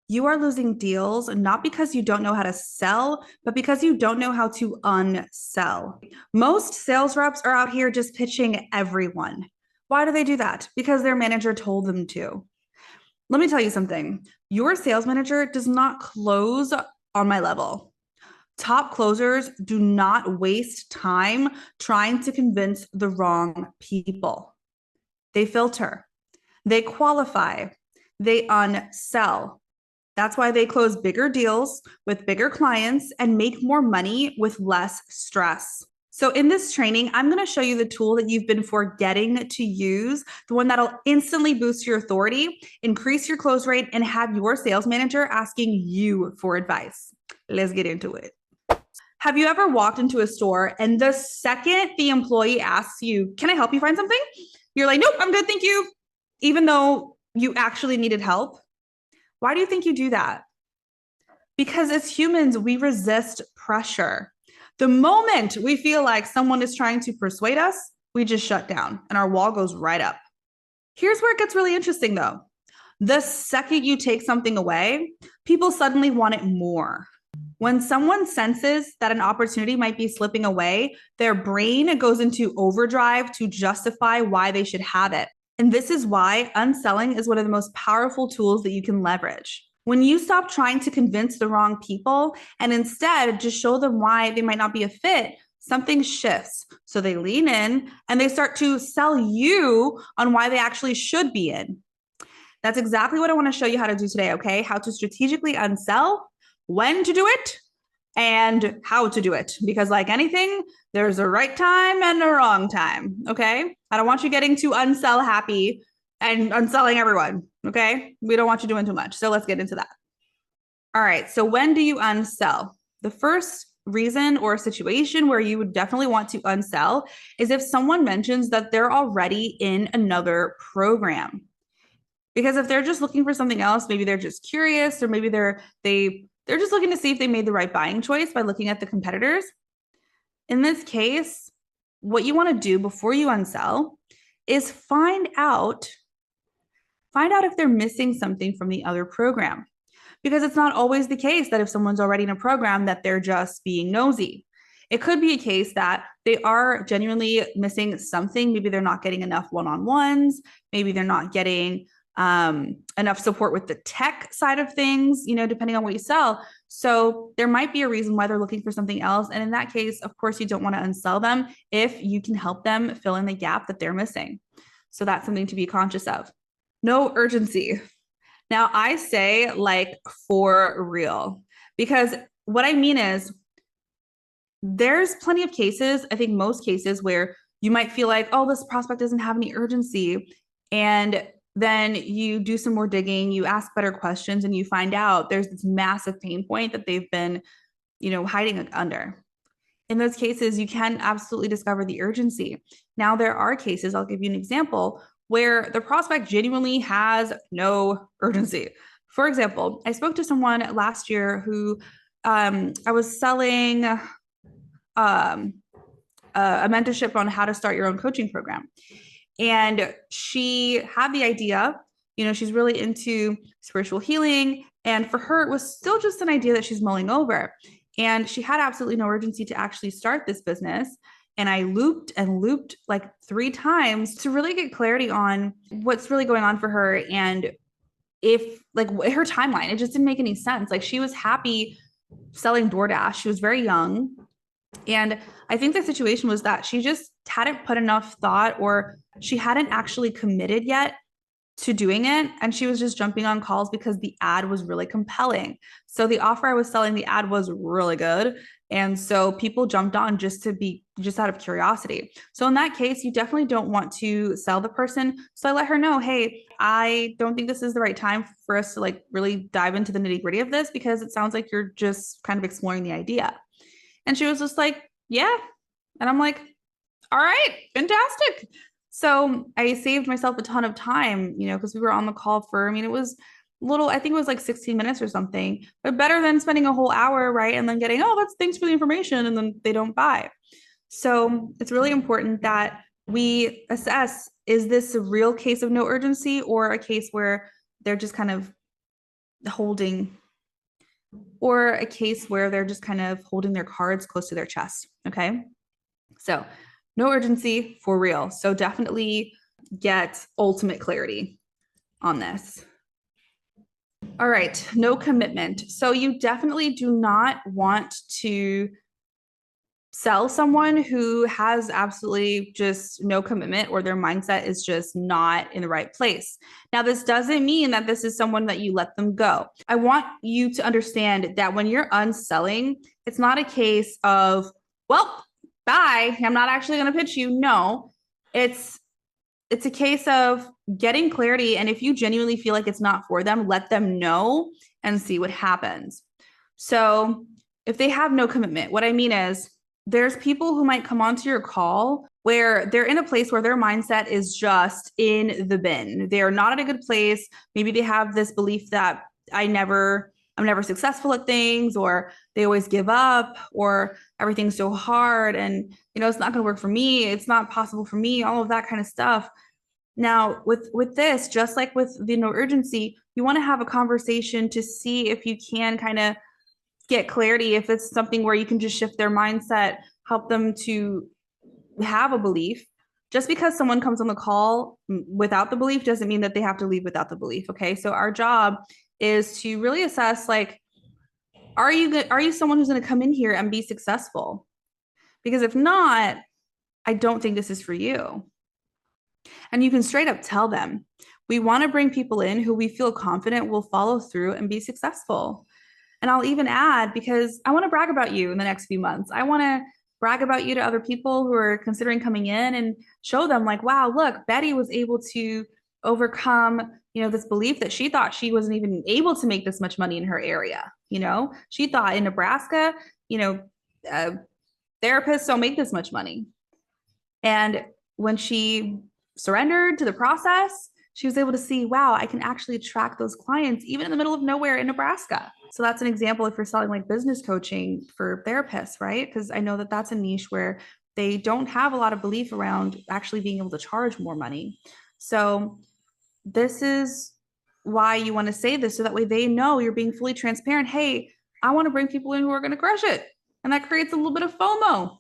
You are losing deals not because you don't know how to sell, but because you don't know how to unsell. Most sales reps are out here just pitching everyone. Why do they do that? Because their manager told them to. Let me tell you something. Your sales manager does not close on my level. Top closers do not waste time trying to convince the wrong people. They filter, they qualify, they unsell. That's why they close bigger deals with bigger clients and make more money with less stress. So, in this training, I'm going to show you the tool that you've been forgetting to use, the one that'll instantly boost your authority, increase your close rate, and have your sales manager asking you for advice. Let's get into it. Have you ever walked into a store and the second the employee asks you, "Can I help you find something?" You're like, "Nope, I'm good, thank you," even though you actually needed help? Why do you think you do that? Because as humans, we resist pressure. The moment we feel like someone is trying to persuade us, we just shut down and our wall goes right up. Here's where it gets really interesting though. The second you take something away, people suddenly want it more. When someone senses that an opportunity might be slipping away, their brain goes into overdrive to justify why they should have it. And this is why unselling is one of the most powerful tools that you can leverage. When you stop trying to convince the wrong people and instead just show them why they might not be a fit, something shifts. So they lean in and they start to sell you on why they actually should be in. That's exactly what I want to show you how to do today, okay? How to strategically unsell, when to do it, and how to do it. Because, like anything, there's a right time and a wrong time, okay? I don't want you getting too unsell happy and unselling everyone, okay? We don't want you doing too much. So let's get into that. All right. So, when do you unsell? The first reason or situation where you would definitely want to unsell is if someone mentions that they're already in another program. Because if they're just looking for something else, maybe they're just curious, or maybe they're just looking to see if they made the right buying choice by looking at the competitors. In this case, what you want to do before you unsell is find out if they're missing something from the other program. Because it's not always the case that if someone's already in a program that they're just being nosy. It could be a case that they are genuinely missing something. Maybe they're not getting enough one-on-ones. Maybe they're not getting enough support with the tech side of things, depending on what you sell. So there might be a reason why they're looking for something else. And in that case, of course, you don't want to unsell them if you can help them fill in the gap that they're missing. So that's something to be conscious of. No urgency. Now, I say like for real, because what I mean is there's plenty of cases, I think most cases, where you might feel like, oh, this prospect doesn't have any urgency. And then you do some more digging, you ask better questions, and you find out there's this massive pain point that they've been, hiding under. In those cases, you can absolutely discover the urgency. Now, there are cases, I'll give you an example, where the prospect genuinely has no urgency. For example, I spoke to someone last year who I was selling a mentorship on how to start your own coaching program. And she had the idea, she's really into spiritual healing. And for her, it was still just an idea that she's mulling over. And she had absolutely no urgency to actually start this business. And I looped and looped like 3 times to really get clarity on what's really going on for her. And if like her timeline, it just didn't make any sense. Like she was happy selling DoorDash. She was very young. And I think the situation was that she just hadn't put enough thought, or she hadn't actually committed yet to doing it. And she was just jumping on calls because the ad was really compelling. So the offer I was selling, the ad was really good. And so people jumped on just out of curiosity. So in that case, you definitely don't want to sell the person. So I let her know, hey, I don't think this is the right time for us to like really dive into the nitty gritty of this, because it sounds like you're just kind of exploring the idea. And she was just like, yeah. And I'm like, all right, fantastic. So I saved myself a ton of time, because we were on the call for, it was little, I think it was like 16 minutes or something, but better than spending a whole hour, right? And then getting, oh, that's thanks for the information. And then they don't buy. So it's really important that we assess, is this a real case of no urgency or a case where they're just kind of holding, or a case where they're just kind of holding their cards close to their chest. Okay. So no urgency for real. So definitely get ultimate clarity on this. All right, no commitment. So you definitely do not want to sell someone who has absolutely just no commitment, or their mindset is just not in the right place. Now, this doesn't mean that this is someone that you let them go. I want you to understand that when you're unselling, it's not a case of, well, bye, I'm not actually going to pitch you. No, it's a case of getting clarity. And if you genuinely feel like it's not for them, let them know and see what happens. So if they have no commitment, what I mean is there's people who might come onto your call where they're in a place where their mindset is just in the bin. They're not at a good place. Maybe they have this belief that I'm never successful at things, or they always give up, or everything's so hard and it's not going to work for me. It's not possible for me, all of that kind of stuff. Now, with this, just like with the no urgency, you want to have a conversation to see if you can kind of get clarity, if it's something where you can just shift their mindset, help them to have a belief. Just because someone comes on the call without the belief doesn't mean that they have to leave without the belief. Okay. So our job is to really assess, like, are you someone who's going to come in here and be successful? Because if not, I don't think this is for you. And you can straight up tell them, we want to bring people in who we feel confident will follow through and be successful. And I'll even add, because I want to brag about you in the next few months. I want to brag about you to other people who are considering coming in and show them, like, wow, look, Betty was able to overcome, this belief that she thought she wasn't even able to make this much money in her area. She thought in Nebraska, therapists don't make this much money. And when she surrendered to the process, she was able to see, wow, I can actually attract those clients even in the middle of nowhere in Nebraska. So that's an example if you're selling like business coaching for therapists, right? Because I know that that's a niche where they don't have a lot of belief around actually being able to charge more money. So this is why you want to say this, so that way they know you're being fully transparent. Hey, I want to bring people in who are going to crush it. And that creates a little bit of FOMO.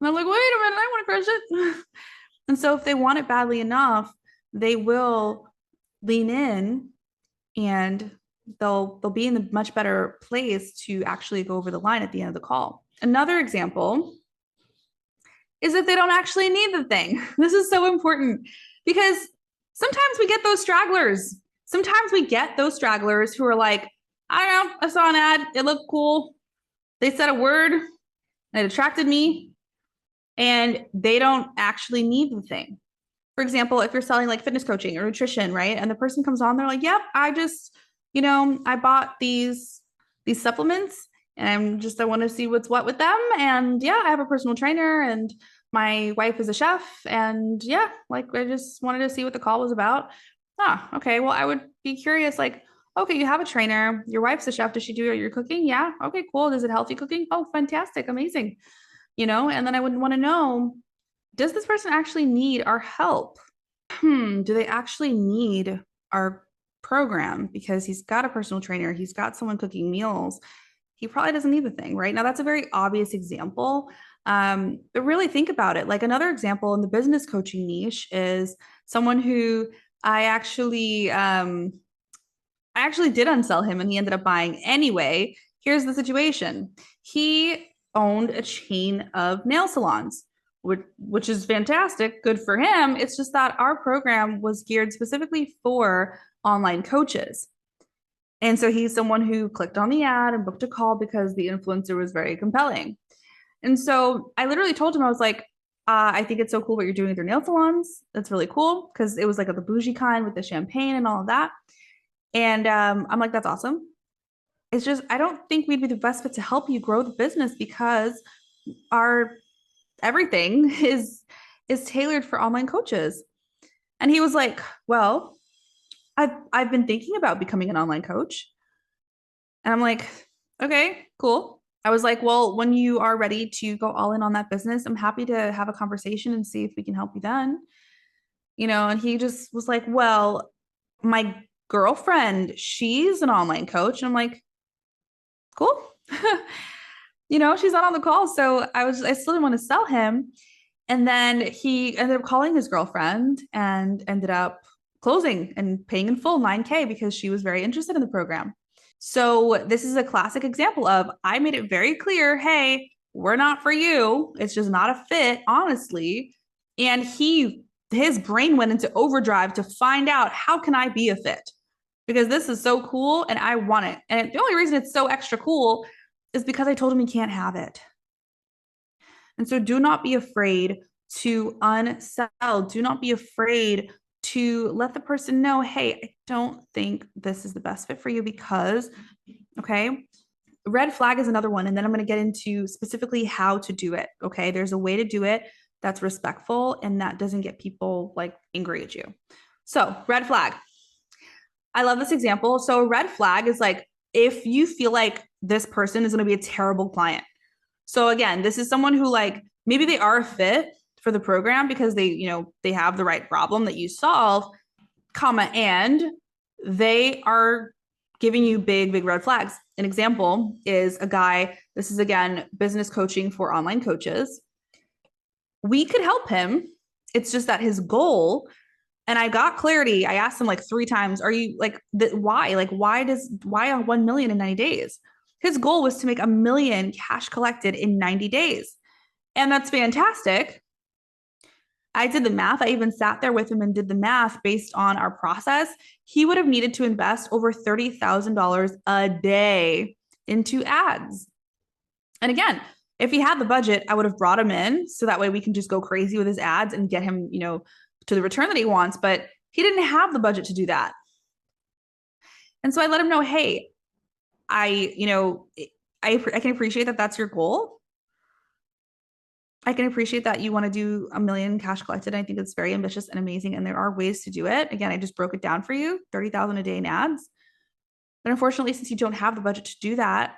And I'm like, wait a minute, I want to crush it. And so if they want it badly enough, they will lean in, and they'll be in a much better place to actually go over the line at the end of the call. Another example is if they don't actually need the thing. This is so important, because sometimes we get those stragglers. Sometimes we get those stragglers who are like, I don't know, I saw an ad, it looked cool. They said a word and it attracted me, and they don't actually need the thing. For example, if you're selling like fitness coaching or nutrition, right? And the person comes on, they're like, yep, I just, I bought these supplements, and I want to see what's what with them. And yeah, I have a personal trainer, and my wife is a chef. And yeah, like, I just wanted to see what the call was about. Okay. Well, I would be curious, like, okay, you have a trainer, your wife's a chef. Does she do your cooking? Yeah. Okay, cool. Is it healthy cooking? Oh, fantastic. Amazing. And then I would want to know, does this person actually need our help? Do they actually need our program? Because he's got a personal trainer, he's got someone cooking meals. He probably doesn't need the thing, right? Now, that's a very obvious example. But really think about it. Like, another example in the business coaching niche is someone who I actually did unsell him, and he ended up buying anyway. Here's the situation. He owned a chain of nail salons, which is fantastic. Good for him. It's just that our program was geared specifically for online coaches. And so he's someone who clicked on the ad and booked a call because the influencer was very compelling. And so I literally told him, I was like, I think it's so cool what you're doing with your nail salons. That's really cool, because it was like the bougie kind with the champagne and all of that. And I'm like, that's awesome. It's just, I don't think we'd be the best fit to help you grow the business, because our everything is tailored for online coaches. And he was like, well, I've been thinking about becoming an online coach. And I'm like, okay, cool. I was like, well, when you are ready to go all in on that business, I'm happy to have a conversation and see if we can help you then. And he just was like, well, my girlfriend, she's an online coach. And I'm like, cool. She's not on the call. So I still didn't want to sell him. And then he ended up calling his girlfriend and ended up closing and paying in full 9K because she was very interested in the program. So this is a classic example of I made it very clear, hey, we're not for you. It's just not a fit, honestly. And his brain went into overdrive to find out how can I be a fit? Because this is so cool and I want it. And the only reason it's so extra cool is because I told him he can't have it. And so do not be afraid to unsell. Do not be afraid to let the person know, hey, I don't think this is the best fit for you because, okay, red flag is another one. And then I'm going to get into specifically how to do it. Okay. There's a way to do it that's respectful and that doesn't get people like angry at you. So, red flag. I love this example. So, a red flag is like if you feel like this person is going to be a terrible client. So again, this is someone who like maybe they are a fit for the program because they have the right problem that you solve, and they are giving you big, big red flags. An example is a guy, this is again, business coaching for online coaches. We could help him. It's just that his goal, and I got clarity. I asked him like 3 times, are you like, why? Like, why 1 million in 90 days? His goal was to make 1 million cash collected in 90 days. And that's fantastic. I did the math. I even sat there with him and did the math based on our process. He would have needed to invest over $30,000 a day into ads. And again, if he had the budget, I would have brought him in so that way we can just go crazy with his ads and get him, to the return that he wants. But he didn't have the budget to do that. And so I let him know, hey, I can appreciate that that's your goal. I can appreciate that you want to do 1 million cash collected. I think it's very ambitious and amazing. And there are ways to do it. Again, I just broke it down for you, 30,000 a day in ads. But unfortunately, since you don't have the budget to do that,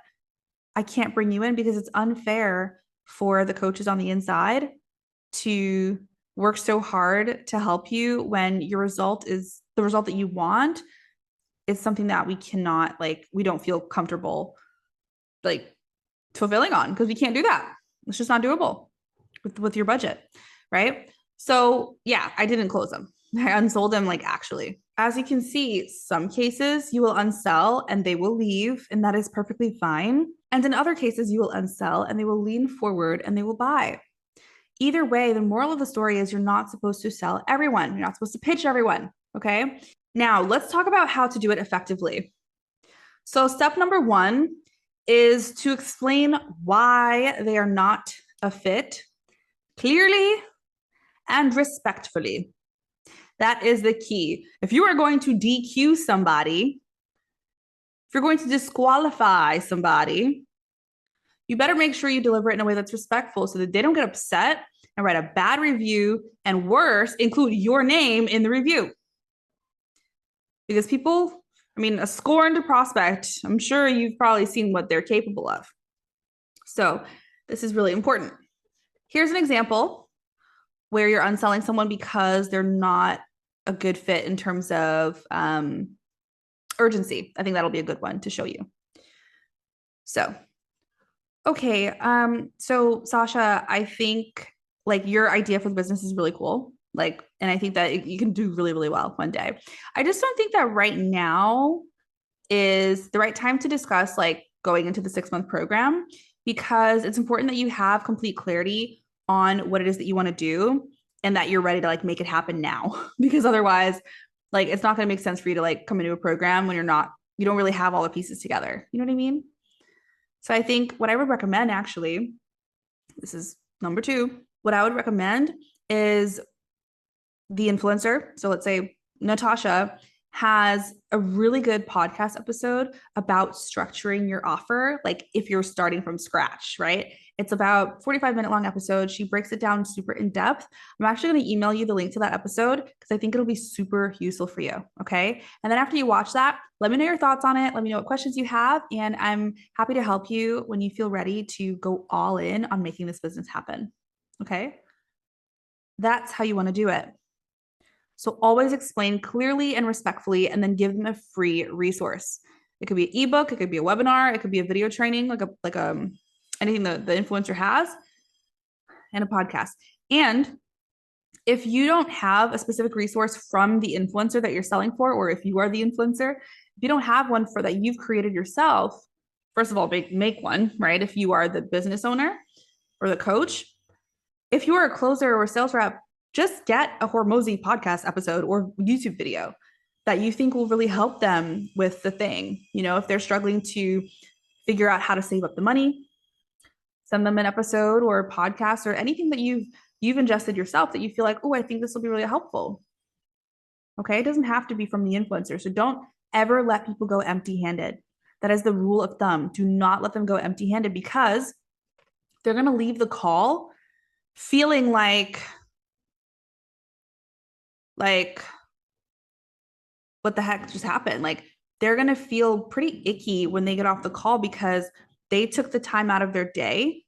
I can't bring you in because it's unfair for the coaches on the inside to work so hard to help you when your result is the result that you want. It's something that we cannot, we don't feel comfortable fulfilling on because we can't do that. It's just not doable with your budget, right? So yeah, I didn't close them. I unsold them actually. As you can see, some cases you will unsell and they will leave, and that is perfectly fine. And in other cases, you will unsell and they will lean forward and they will buy. Either way, the moral of the story is you're not supposed to sell everyone. You're not supposed to pitch everyone. Okay. Now let's talk about how to do it effectively. So step number 1 is to explain why they are not a fit clearly and respectfully. That is the key. If you are going to DQ somebody, if you're going to disqualify somebody, you better make sure you deliver it in a way that's respectful so that they don't get upset and write a bad review, and worse, include your name in the review. Because people, a scorned prospect, I'm sure you've probably seen what they're capable of. So this is really important. Here's an example where you're unselling someone because they're not a good fit in terms of urgency. I think that'll be a good one to show you. So, okay. So Sasha, I think your idea for the business is really cool. And I think that you can do really, really well one day. I just don't think that right now is the right time to discuss going into the 6-month program, because it's important that you have complete clarity on what it is that you want to do and that you're ready to make it happen now. Because otherwise, it's not going to make sense for you to come into a program when you don't really have all the pieces together. You know what I mean? So I think what I would recommend, actually, this is number 2, what I would recommend is the influencer. So let's say Natasha has a really good podcast episode about structuring your offer. If you're starting from scratch, right? It's about 45-minute long episode. She breaks it down super in depth. I'm actually going to email you the link to that episode because I think it'll be super useful for you. Okay. And then after you watch that, let me know your thoughts on it. Let me know what questions you have. And I'm happy to help you when you feel ready to go all in on making this business happen. Okay. That's how you want to do it. So always explain clearly and respectfully, and then give them a free resource. It could be an ebook, it could be a webinar, it could be a video training, like anything the influencer has, and a podcast. And if you don't have a specific resource from the influencer that you're selling for, or if you are the influencer, if you don't have one for that you've created yourself, first of all, make one, right? If you are the business owner or the coach, if you are a closer or a sales rep, just get a Hormozi podcast episode or YouTube video that you think will really help them with the thing. You know, if they're struggling to figure out how to save up the money, send them an episode or a podcast or anything that you've ingested yourself that you feel like, oh, I think this will be really helpful. Okay, it doesn't have to be from the influencer. So don't ever let people go empty-handed. That is the rule of thumb. Do not let them go empty-handed, because they're going to leave the call feeling like what the heck just happened? Like, they're going to feel pretty icky when they get off the call because they took the time out of their day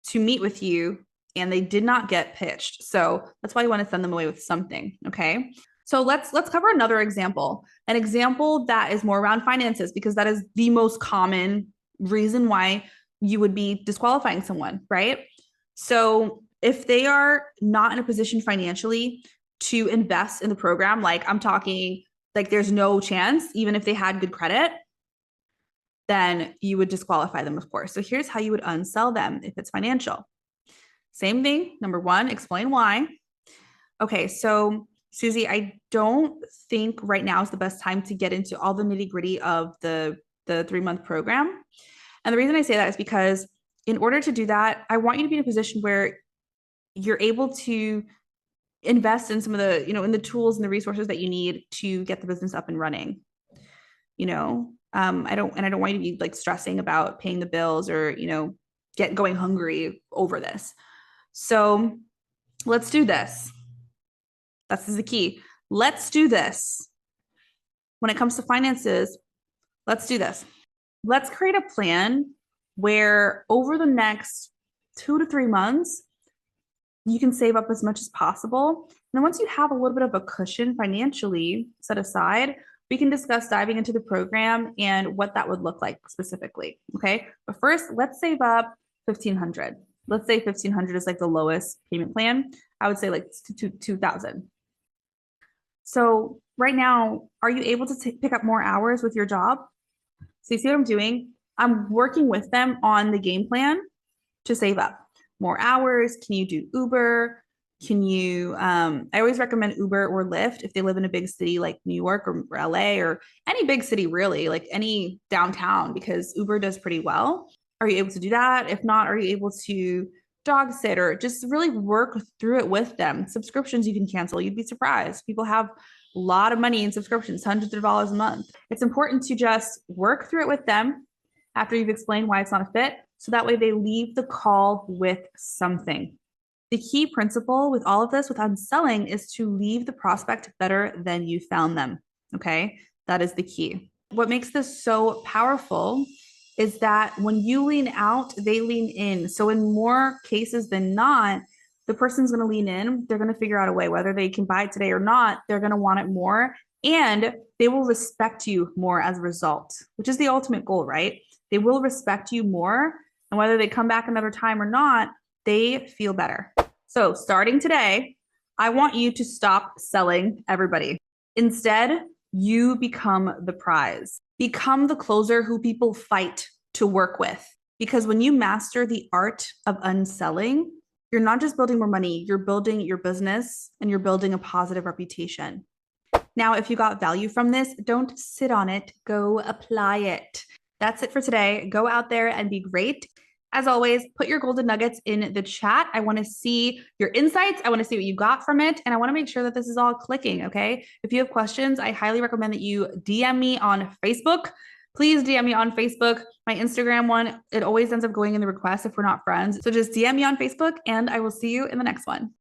to meet with you and they did not get pitched. So that's why you want to send them away with something. Okay. So let's cover another example, an example that is more around finances, because that is the most common reason why you would be disqualifying someone, right? So if they are not in a position financially to invest in the program, like I'm talking, like there's no chance, even if they had good credit, then you would disqualify them, of course. So here's how you would unsell them if it's financial. Same thing. Number one, explain why. Okay, so Susie, I don't think right now is the best time to get into all the nitty-gritty of the 3-month program. And the reason I say that is because in order to do that, I want you to be in a position where you're able to invest in some of the, in the tools and the resources that you need to get the business up and running. I don't want you to be like stressing about paying the bills or, going hungry over this. So let's do this. That's the key. Let's do this. When it comes to finances, let's do this. Let's create a plan where over the next 2 to 3 months, you can save up as much as possible. And then once you have a little bit of a cushion financially set aside, we can discuss diving into the program and what that would look like specifically. Okay. But first, let's save up $1,500. Let's say $1,500 is like the lowest payment plan. I would say like $2,000. So right now, are you able to pick up more hours with your job? So you see what I'm doing? I'm working with them on the game plan to save up more hours. Can you do Uber? Can you, I always recommend Uber or Lyft if they live in a big city like New York or LA or any big city, really, like any downtown, because Uber does pretty well. Are you able to do that? If not, are you able to dog sit or just really work through it with them? Subscriptions you can cancel. You'd be surprised. People have a lot of money in subscriptions, hundreds of dollars a month. It's important to just work through it with them after you've explained why it's not a fit. So that way they leave the call with something. The key principle with all of this, with unselling, is to leave the prospect better than you found them. Okay. That is the key. What makes this so powerful is that when you lean out, they lean in. So in more cases than not, the person's going to lean in. They're going to figure out a way, whether they can buy it today or not, they're going to want it more, and they will respect you more as a result, which is the ultimate goal, right? They will respect you more. And whether they come back another time or not, they feel better. So starting today, I want you to stop selling everybody. Instead, you become the prize. Become the closer who people fight to work with. Because when you master the art of unselling, you're not just building more money, you're building your business and you're building a positive reputation. Now, if you got value from this, don't sit on it, go apply it. That's it for today. Go out there and be great. As always, put your golden nuggets in the chat. I want to see your insights. I want to see what you got from it. And I want to make sure that this is all clicking, okay? If you have questions, I highly recommend that you DM me on Facebook. Please DM me on Facebook. My Instagram one, it always ends up going in the request if we're not friends. So just DM me on Facebook and I will see you in the next one.